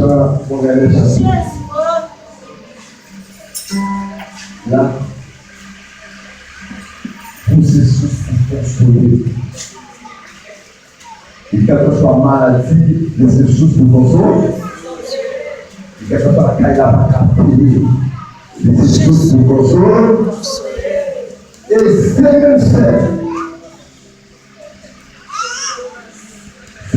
chant, on va aller chanter. Là, processus pour consoler. Et quand on soit maladie, les ressources pour consoler. Et quand on soit caille la pacaterie, les ressources pour consoler. Et c'est comme ça.